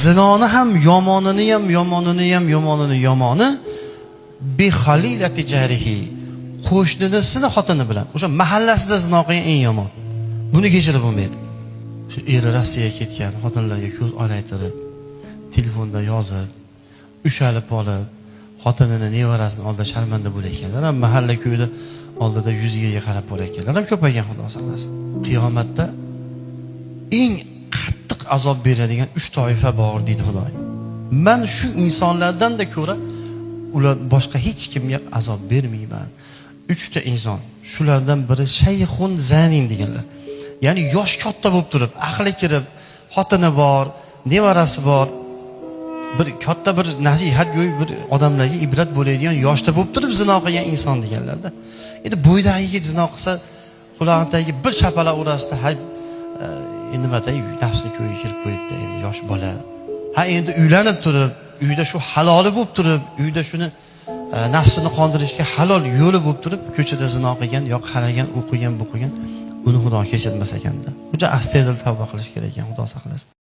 zinoni ham yomoni bihalilati jarihi, qo'shnisini xotini bilan o'sha mahallasida zino qilgan eng yomon. Buni kechirib bo'lmaydi. Shu eri Rossiyaga ketgan xotinlarga ko'z olaytirib, telefonda yozib, ushalib olib, xotinini nevarasini oldida sharmanda bo'layotganlar ham mahalla ko'yda oldida yuziga qarab bo'layotganlar ham ko'paygan, Xudo saqlasin. Qiyomatda eng qattiq azob beradigan 3 toifa bor deydi Xudoyim. Men shu insonlardan-da ko'ra ular boshqa hech kimga azob bermayman. 3 ta inson. Shulardan biri shayxun zanin deganlar. Ya'ni yosh katta bo'lib turib, aqli kirib, xotini bor, nevarasi bor. Bir katta bir nasihat go'y bir odamlarga ibrat bo'ladigan yoshda bo'lib turib zino qilgan inson deganlarda. Endi bo'ydagi yigit zino qilsa, qulog'idagi bir shapala orasida nimaday nafsini ko'yiga kirib qo'yibdi, endi yosh bola. Endi uylanib turib, uyda shu haloli bo'lib turib, uyda shuni nafsini qondirishga halol yo'li bo'lib turib, ko'chada zino qilgan, yo qaragan, o'qigan, bu qilgan, uni Xudo kechirmas ekanda. Juda astoydil tavba qilish kerak ekan, Xudo saqlasin.